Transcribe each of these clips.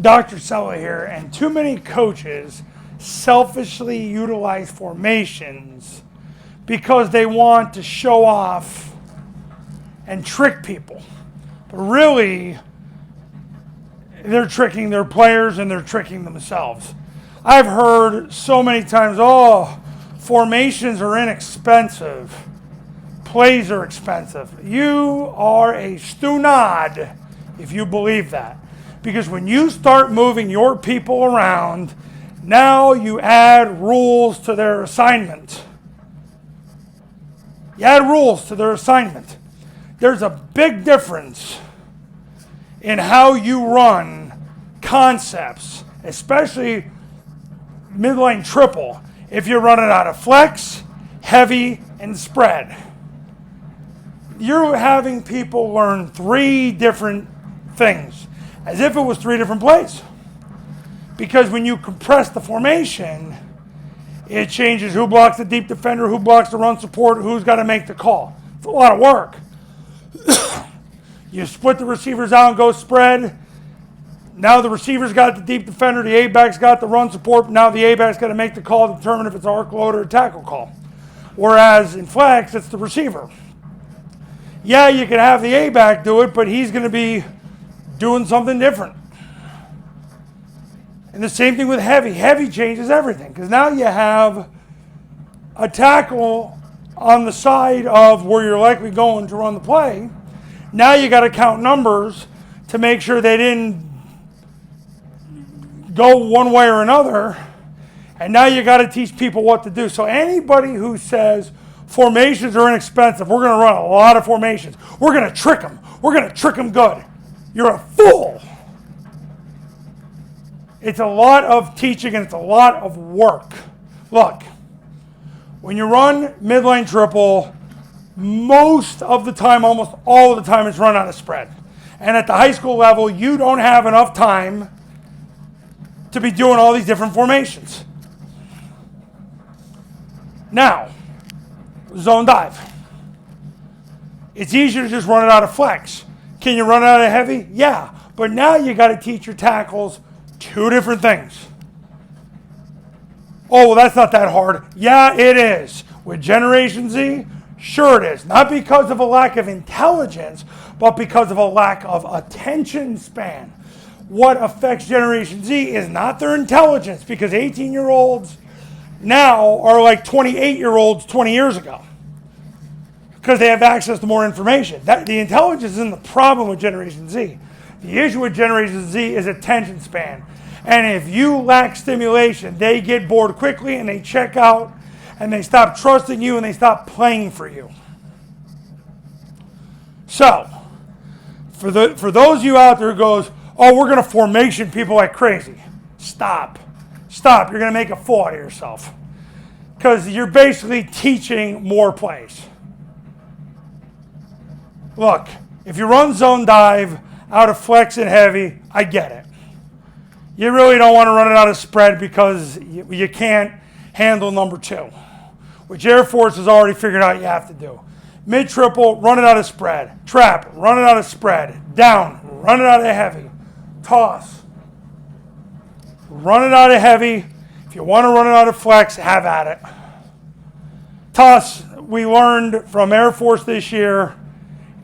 Dr. Sella here, and too many coaches selfishly utilize formations because they want to show off and trick people. But really, they're tricking their players and they're tricking themselves. I've heard so many times, oh, formations are inexpensive. Plays are expensive. You are a stunad if you believe that. Because when you start moving your people around, now you add rules to their assignment. You add rules to their assignment. There's a big difference in how you run concepts, especially midline triple, if you're running out of flex, heavy, and spread. You're having people learn three different things, as if it was three different plays. Because when you compress the formation, it changes who blocks the deep defender, who blocks the run support, who's got to make the call. It's a lot of work. You split the receivers out and go spread. Now the receiver's got the deep defender, the A-back's got the run support. Now the A-back's got to make the call to determine if it's arc load or a tackle call. Whereas in flex, it's the receiver. Yeah, you can have the A-back do it, but he's going to be doing something different. And the same thing with heavy. Heavy changes everything because now you have a tackle on the side of where you're likely going to run the play. Now you got to count numbers to make sure they didn't go one way or another. And now you got to teach people what to do. So anybody who says formations are inexpensive, we're going to run a lot of formations, we're going to trick them, we're going to trick them good, you're a fool. It's a lot of teaching and it's a lot of work. Look, when you run midline triple, most of the time, almost all of the time, it's run out of spread. And at the high school level, you don't have enough time to be doing all these different formations. Now, zone dive. It's easier to just run it out of flex. Can you run it out of heavy? Yeah. But now you got to teach your tackles two different things. Oh, well, that's not that hard. Yeah, it is. With Generation Z, sure it is. Not because of a lack of intelligence, but because of a lack of attention span. What affects Generation Z is not their intelligence, because 18-year-olds now are like 28-year-olds 20 years ago because they have access to more information. The intelligence isn't the problem with Generation Z. The issue with Generation Z is attention span. And if you lack stimulation, they get bored quickly and they check out and they stop trusting you and they stop playing for you. So, for those of you out there who goes, oh, we're going to formation people like crazy. Stop. Stop. You're going to make a fool out of yourself. Because you're basically teaching more plays. Look, if you run zone dive out of flex and heavy, I get it. You really don't want to run it out of spread because you can't handle number two, which Air Force has already figured out you have to do. Mid-triple, run it out of spread. Trap, run it out of spread. Down, run it out of heavy. Toss, run it out of heavy. If you want to run it out of flex, have at it. Toss, we learned from Air Force this year,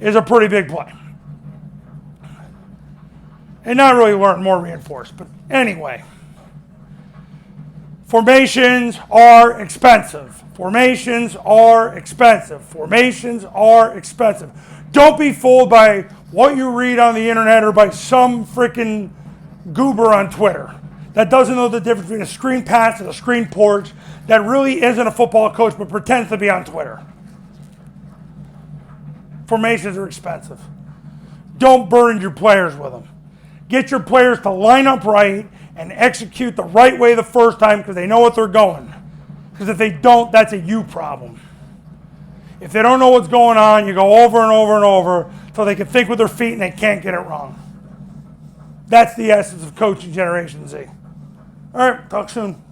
is a pretty big play. And not really learned, more reinforced. But anyway, formations are expensive. Formations are expensive. Formations are expensive. Don't be fooled by what you read on the internet or by some freaking goober on Twitter that doesn't know the difference between a screen pass and a screen porch, that really isn't a football coach but pretends to be on Twitter. Formations are expensive. Don't burden your players with them. Get your players to line up right and execute the right way the first time because they know what they're going. Because if they don't, that's a you problem. If they don't know what's going on, you go over and over and over so they can think with their feet and they can't get it wrong. That's the essence of coaching Generation Z. All right, talk soon.